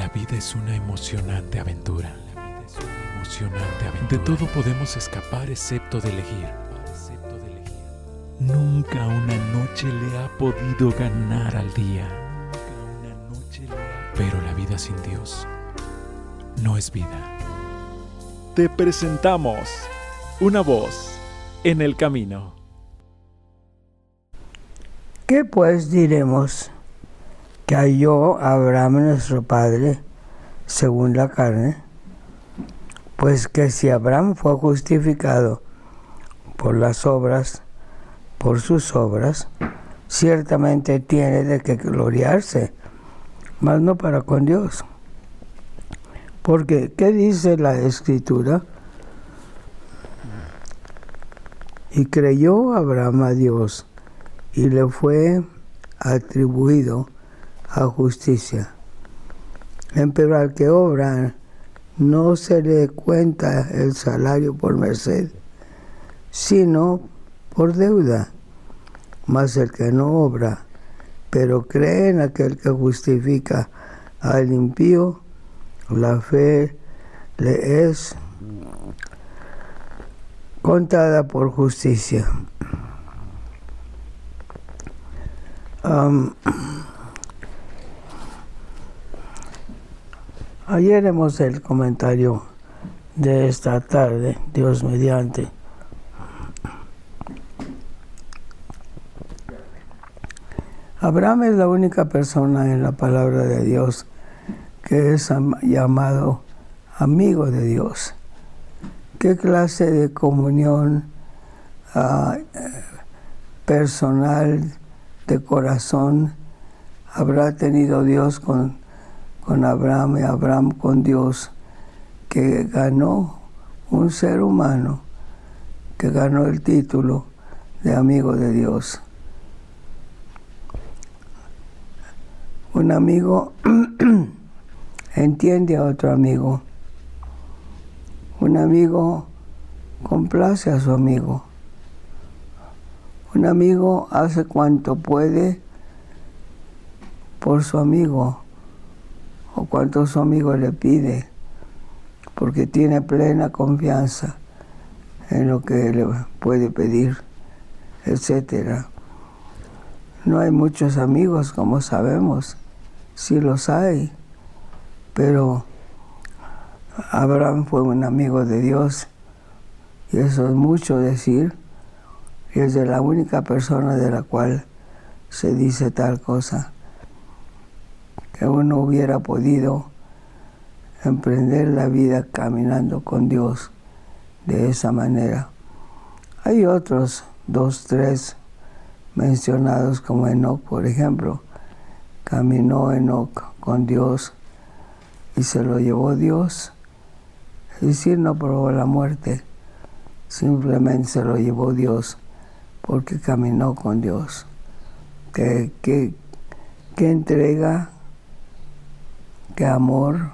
La vida es una emocionante aventura. De todo podemos escapar excepto de elegir. Nunca una noche le ha podido ganar al día. Pero la vida sin Dios no es vida. Te presentamos una voz en el camino. ¿Qué pues diremos? Que halló Abraham nuestro padre según la carne, pues que si Abraham fue justificado por las obras, por sus obras, ciertamente tiene de qué gloriarse, mas no para con Dios. Porque, ¿qué dice la Escritura? Y creyó Abraham a Dios, y le fue atribuido a justicia. Pero al que obra no se le cuenta el salario por merced, sino por deuda. Mas el que no obra, pero cree en aquel que justifica al impío, la fe le es contada por justicia. Ayer haremos el comentario de esta tarde, Dios mediante. Abraham es la única persona en la palabra de Dios que es llamado amigo de Dios. ¿Qué clase de comunión personal, de corazón, habrá tenido Dios con Abraham y Abraham con Dios, que ganó un ser humano, que ganó el título de amigo de Dios? Un amigo entiende a otro amigo. Un amigo complace a su amigo. Un amigo hace cuanto puede por su amigo o cuanto su amigo le pide, porque tiene plena confianza en lo que le puede pedir, etc. No hay muchos amigos, como sabemos, sí los hay, pero Abraham fue un amigo de Dios, y eso es mucho decir, y es de la única persona de la cual se dice tal cosa, que uno hubiera podido emprender la vida caminando con Dios de esa manera. Hay otros 2, 3 mencionados, como Enoc, por ejemplo. Caminó Enoc con Dios y se lo llevó Dios. Es decir, no probó la muerte, simplemente se lo llevó Dios porque caminó con Dios. ¿Qué entrega, qué amor,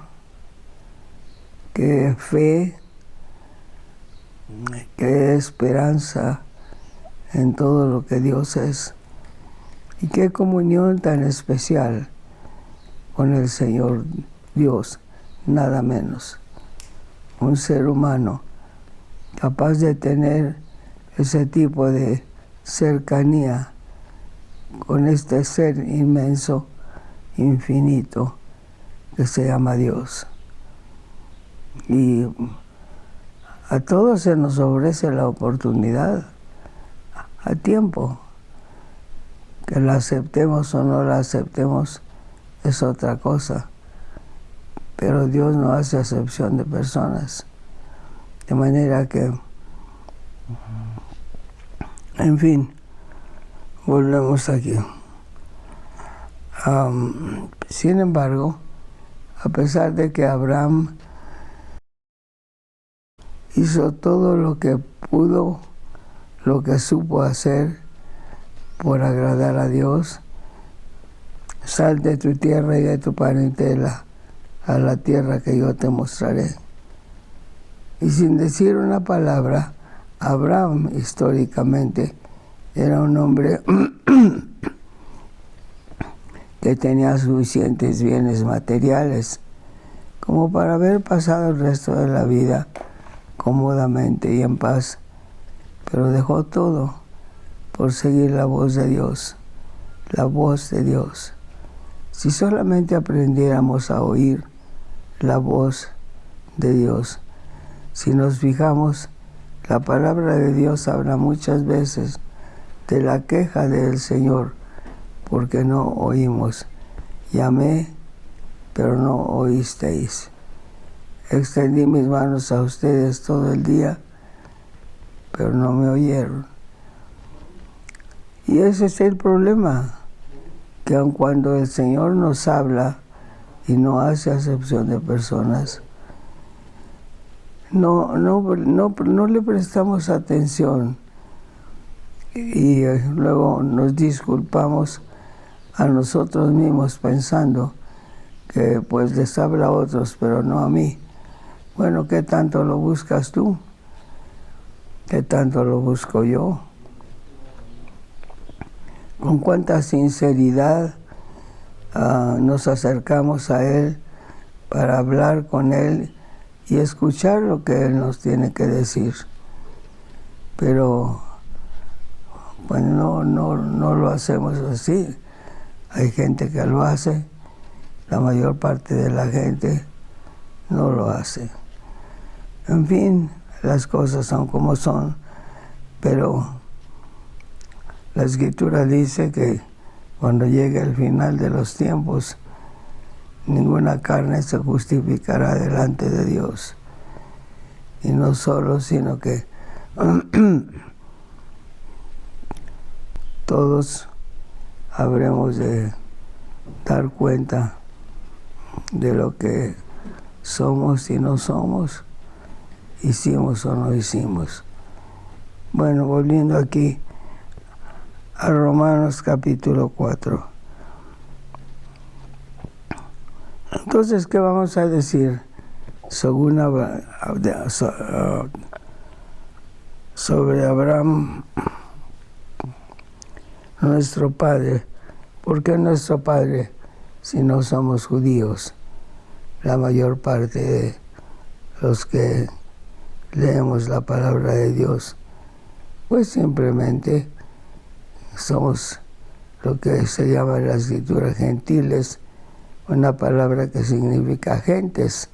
qué fe, qué esperanza en todo lo que Dios es, y qué comunión tan especial con el Señor Dios, nada menos. Un ser humano capaz de tener ese tipo de cercanía con este ser inmenso, infinito, que se llama Dios. Y a todos se nos ofrece la oportunidad, a tiempo. Que la aceptemos o no la aceptemos es otra cosa, pero Dios no hace acepción de personas, de manera que, en fin, volvemos aquí. Sin embargo, a pesar de que Abraham hizo todo lo que pudo, lo que supo hacer por agradar a Dios, sal de tu tierra y de tu parentela a la tierra que yo te mostraré. Y sin decir una palabra, Abraham históricamente era un hombre que tenía suficientes bienes materiales como para haber pasado el resto de la vida cómodamente y en paz, pero dejó todo por seguir la voz de Dios, la voz de Dios. Si solamente aprendiéramos a oír la voz de Dios, si nos fijamos, la palabra de Dios habla muchas veces de la queja del Señor, porque no oímos. Llamé, pero no oísteis. Extendí mis manos a ustedes todo el día, pero no me oyeron. Y ese es el problema, que aun cuando el Señor nos habla y no hace acepción de personas, no le prestamos atención y luego nos disculpamos a nosotros mismos pensando que pues les habla a otros, pero no a mí. Bueno, ¿qué tanto lo buscas tú? ¿Qué tanto lo busco yo? ¿Con cuánta sinceridad nos acercamos a Él para hablar con Él y escuchar lo que Él nos tiene que decir? Pero pues no lo hacemos así. Hay gente que lo hace, la mayor parte de la gente no lo hace. En fin, las cosas son como son, pero la Escritura dice que cuando llegue el final de los tiempos, ninguna carne se justificará delante de Dios. Y no solo, sino que todos habremos de dar cuenta de lo que somos y no somos, hicimos o no hicimos. Bueno, volviendo aquí a Romanos capítulo 4. Entonces, ¿qué vamos a decir sobre Abraham, nuestro padre? ¿Por qué nuestro padre si no somos judíos? La mayor parte de los que leemos la palabra de Dios, pues simplemente somos lo que se llama en la Escritura gentiles, una palabra que significa gentes,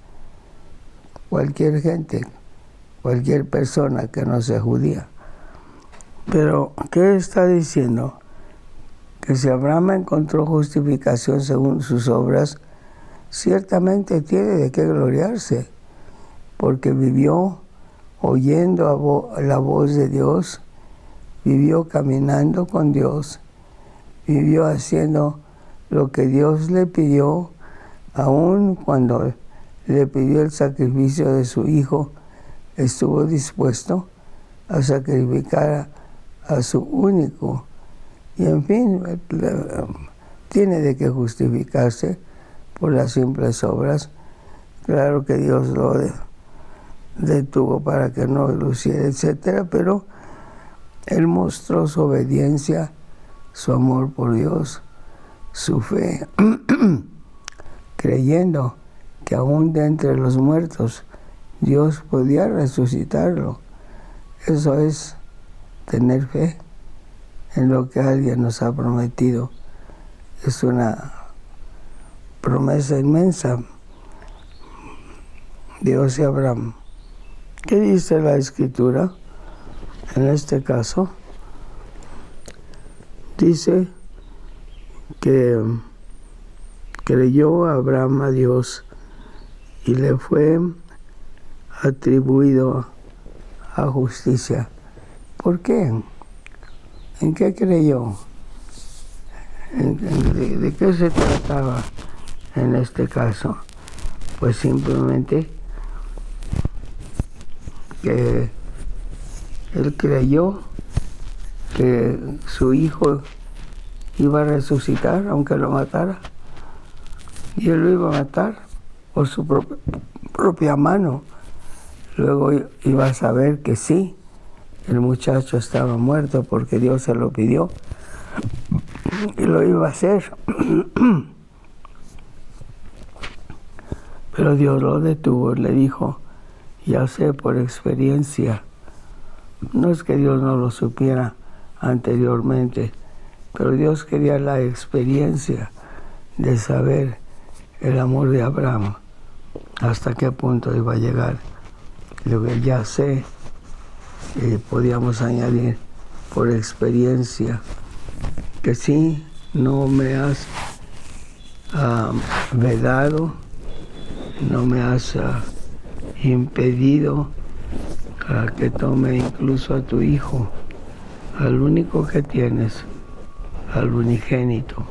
cualquier gente, cualquier persona que no sea judía. Pero, ¿qué está diciendo? Que si Abraham encontró justificación según sus obras, ciertamente tiene de qué gloriarse, porque vivió oyendo la voz de Dios, vivió caminando con Dios, vivió haciendo lo que Dios le pidió, aun cuando le pidió el sacrificio de su hijo, estuvo dispuesto a sacrificar a su único. Y en fin, tiene de qué justificarse por las simples obras. Claro que Dios lo detuvo para que no luciera, etcétera, pero él mostró su obediencia, su amor por Dios, su fe, creyendo que aún de entre los muertos Dios podía resucitarlo. Eso es tener fe en lo que alguien nos ha prometido. Es una promesa inmensa. Dios y Abraham. ¿Qué dice la Escritura? En este caso, dice que creyó Abraham a Dios y le fue atribuido a justicia. ¿Por qué? ¿En qué creyó? ¿De qué se trataba en este caso? Pues simplemente que él creyó que su hijo iba a resucitar aunque lo matara, y él lo iba a matar por su propia mano. Luego iba a saber que sí, el muchacho estaba muerto porque Dios se lo pidió y lo iba a hacer. Pero Dios lo detuvo, le dijo, ya sé por experiencia. No es que Dios no lo supiera anteriormente, pero Dios quería la experiencia de saber el amor de Abraham, hasta qué punto iba a llegar. Lo que ya sé, podíamos añadir por experiencia, que sí, no me has vedado, no me has impedido que tome incluso a tu hijo, al único que tienes, al unigénito,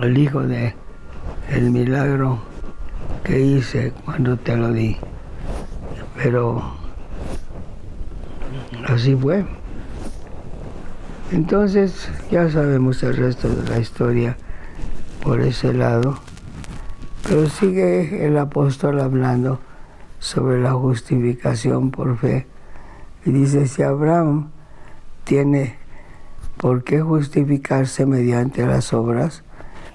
el hijo de el milagro que hice cuando te lo di. Pero así fue. Entonces ya sabemos el resto de la historia por ese lado. Pero sigue el apóstol hablando sobre la justificación por fe. Y dice, si Abraham tiene por qué justificarse mediante las obras,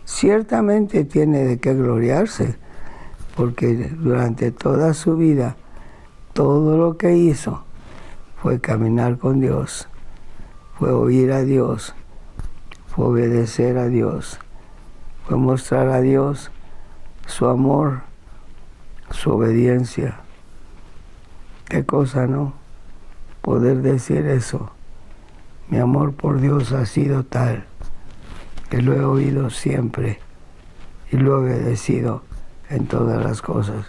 ciertamente tiene de qué gloriarse, porque durante toda su vida, todo lo que hizo fue caminar con Dios, fue oír a Dios, fue obedecer a Dios, fue mostrar a Dios su amor, su obediencia. Qué cosa, ¿no? Poder decir eso. Mi amor por Dios ha sido tal que lo he oído siempre y lo he obedecido en todas las cosas.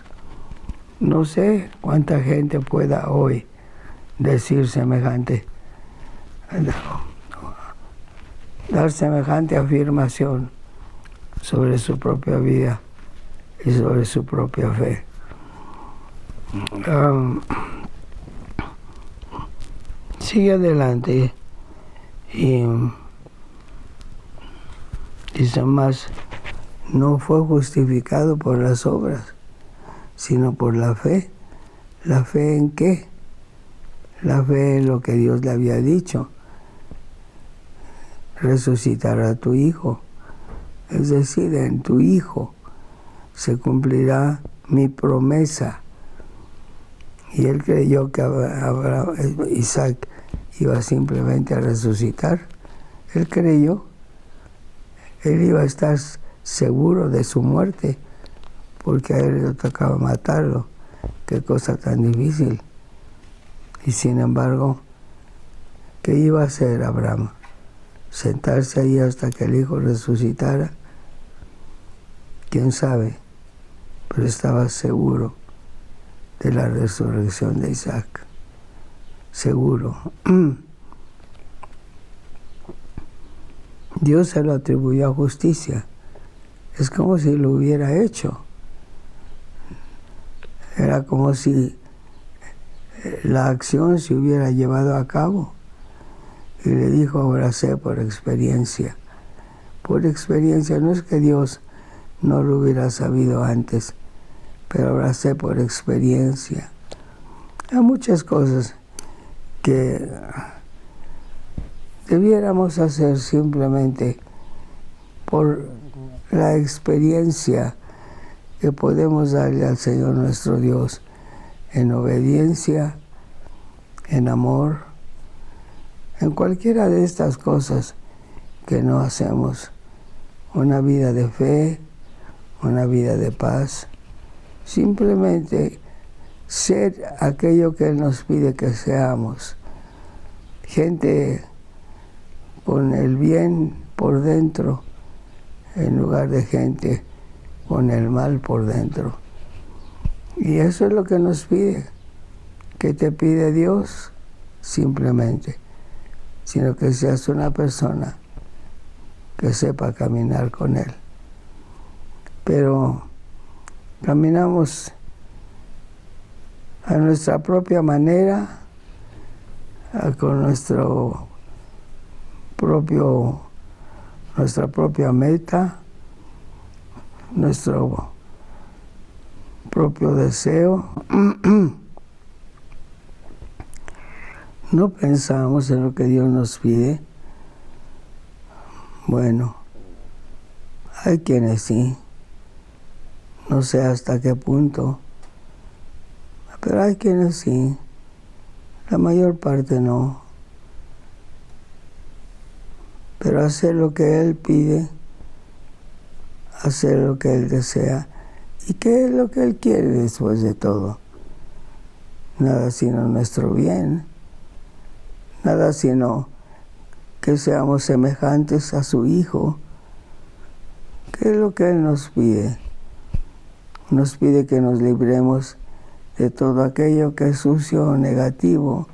No sé cuánta gente pueda hoy decir semejante, dar semejante afirmación sobre su propia vida y sobre su propia fe. Sigue adelante y dice más, no fue justificado por las obras, sino por la fe. ¿La fe en qué? La fe en lo que Dios le había dicho, resucitar a tu hijo. Es decir, en tu hijo se cumplirá mi promesa. Y él creyó que Isaac iba simplemente a resucitar. Él creyó. Él iba a estar seguro de su muerte, porque a él le tocaba matarlo. Qué cosa tan difícil. Y sin embargo, ¿qué iba a hacer Abraham? ¿Sentarse ahí hasta que el hijo resucitara? ¿Quién sabe? Pero estaba seguro de la resurrección de Isaac. Seguro. Dios se lo atribuyó a justicia. Es como si lo hubiera hecho. Era como si la acción se hubiera llevado a cabo. Y le dijo, ahora sé por experiencia. Por experiencia, no es que Dios no lo hubiera sabido antes, pero ahora sé por experiencia. Hay muchas cosas que debiéramos hacer simplemente por la experiencia que podemos darle al Señor nuestro Dios en obediencia, en amor, en cualquiera de estas cosas que no hacemos. Una vida de fe, una vida de paz, simplemente ser aquello que Él nos pide que seamos. Gente con el bien por dentro, en lugar de gente con el mal por dentro. Y eso es lo que nos pide. ¿Qué te pide Dios? Simplemente, sino que seas una persona que sepa caminar con Él. Pero caminamos a nuestra propia manera, con nuestra propia meta, nuestro propio deseo. No pensamos en lo que Dios nos pide. Bueno, hay quienes sí. No sé hasta qué punto, pero hay quienes sí, la mayor parte no. Pero hacer lo que Él pide, hacer lo que Él desea, y qué es lo que Él quiere después de todo. Nada sino nuestro bien, nada sino que seamos semejantes a su Hijo. ¿Qué es lo que Él nos pide? Nos pide que nos libremos de todo aquello que es sucio o negativo.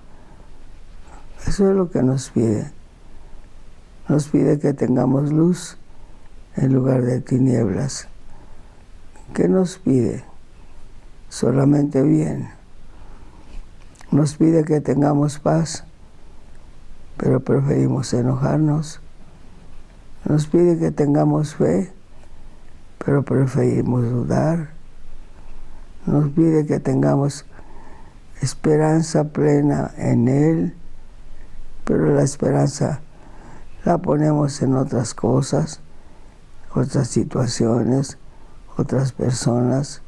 Eso es lo que nos pide. Nos pide que tengamos luz en lugar de tinieblas. ¿Qué nos pide? Solamente bien. Nos pide que tengamos paz, pero preferimos enojarnos. Nos pide que tengamos fe, pero preferimos dudar. Nos pide que tengamos esperanza plena en Él, pero la esperanza la ponemos en otras cosas, otras situaciones, otras personas.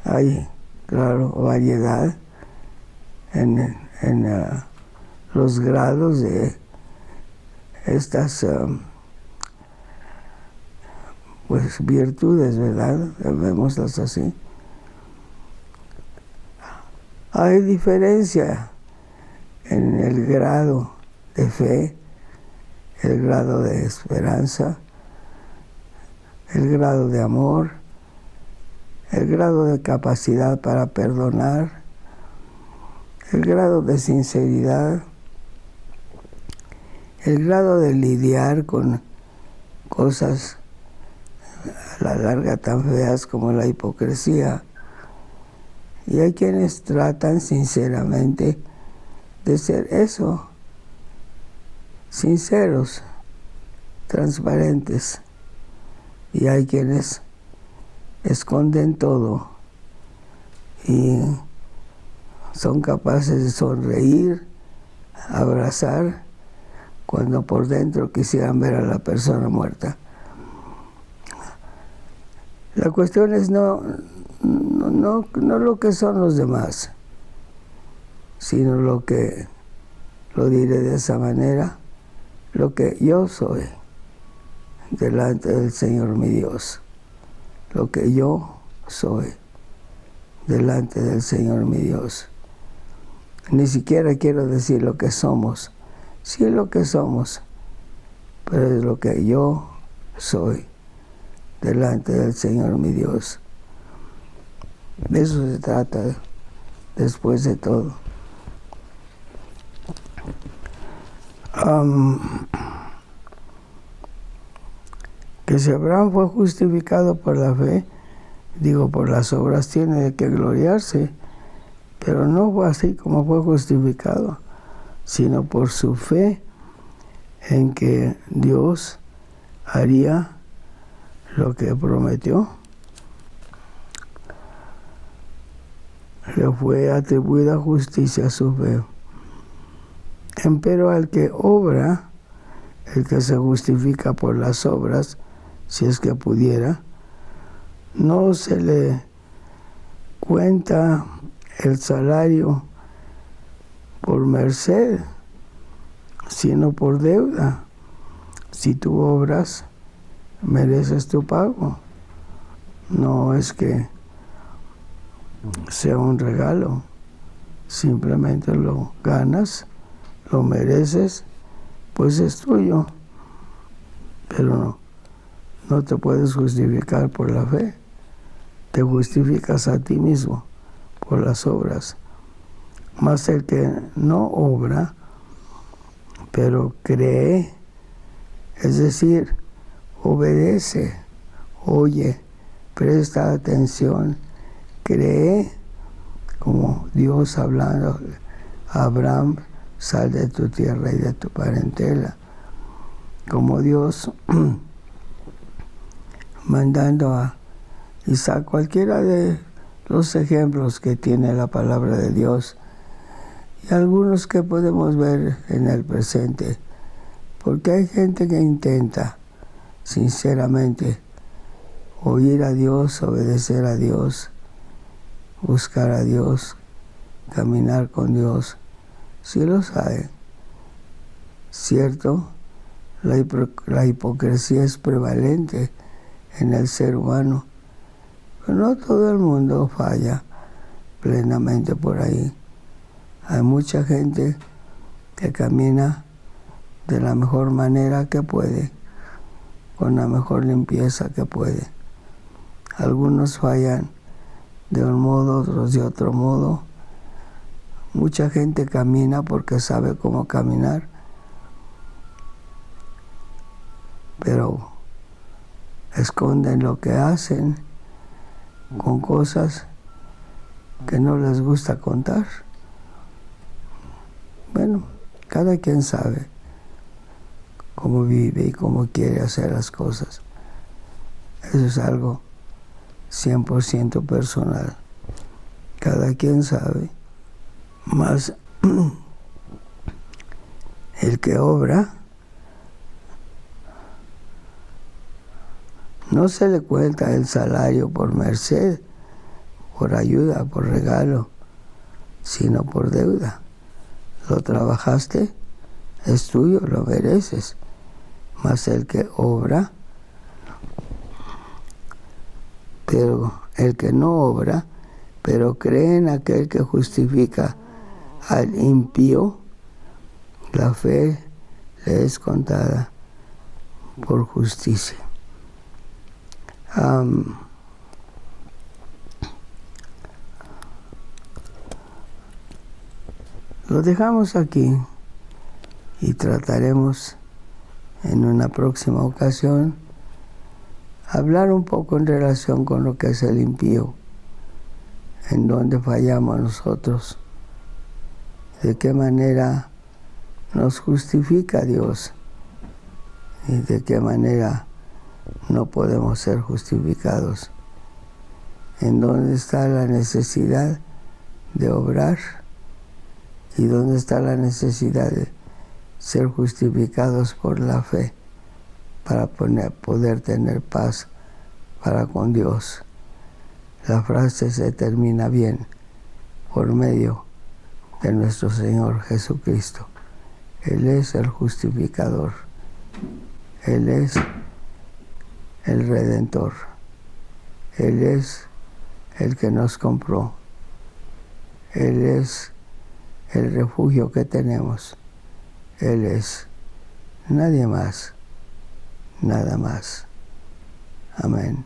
Hay, claro, variedad en los grados de estas pues virtudes, ¿verdad? Vémoslas así. Hay diferencia en el grado de fe, el grado de esperanza, el grado de amor, el grado de capacidad para perdonar, el grado de sinceridad, el grado de lidiar con cosas a la larga tan feas como la hipocresía. Y hay quienes tratan sinceramente de ser eso, sinceros, transparentes. Y hay quienes esconden todo y son capaces de sonreír, abrazar, cuando por dentro quisieran ver a la persona muerta. La cuestión es no lo que son los demás, sino lo diré de esa manera, lo que yo soy delante del Señor mi Dios. Lo que yo soy delante del Señor mi Dios. Ni siquiera quiero decir lo que somos. Sí es lo que somos, pero es lo que yo soy delante del Señor mi Dios. De eso se trata después de todo. Que si Abraham fue justificado por la fe, por las obras tiene de que gloriarse, pero no fue así como fue justificado, sino por su fe en que Dios haría lo que prometió. Le fue atribuida justicia a su fe. Empero al que obra, el que se justifica por las obras, si es que pudiera, no se le cuenta el salario por merced, sino por deuda. Si tú obras, mereces tu pago. No es que sea un regalo, simplemente lo ganas, lo mereces, pues es tuyo. Pero no te puedes justificar por la fe, te justificas a ti mismo por las obras. Mas el que no obra, pero cree, es decir, obedece, oye, presta atención, cree, como Dios hablando a Abraham, sal de tu tierra y de tu parentela, como Dios mandando a Isaac, cualquiera de los ejemplos que tiene la palabra de Dios y algunos que podemos ver en el presente, porque hay gente que intenta sinceramente oír a Dios, obedecer a Dios, buscar a Dios, caminar con Dios. Sí los hay. Cierto, la hipocresía es prevalente en el ser humano, pero no todo el mundo falla plenamente por ahí. Hay mucha gente que camina de la mejor manera que puede, con la mejor limpieza que puede. Algunos fallan de un modo, otros de otro modo. Mucha gente camina porque sabe cómo caminar, pero esconden lo que hacen con cosas que no les gusta contar. Bueno, cada quien sabe cómo vive y cómo quiere hacer las cosas. Eso es algo 100% personal. Cada quien sabe. Más el que obra, no se le cuenta el salario por merced, por ayuda, por regalo, sino por deuda. Lo trabajaste, es tuyo, lo mereces. Mas el que obra, pero el que no obra, pero cree en aquel que justifica al impío, la fe le es contada por justicia. Lo dejamos aquí y trataremos en una próxima ocasión hablar un poco en relación con lo que es el impío, en dónde fallamos nosotros, de qué manera nos justifica Dios y de qué manera no podemos ser justificados, en dónde está la necesidad de obrar y dónde está la necesidad de ser justificados por la fe para poder tener paz para con Dios. La frase se termina bien por medio de nuestro Señor Jesucristo. Él es el justificador. Él es el Redentor. Él es el que nos compró. Él es el refugio que tenemos. Él es nadie más, nada más. Amén.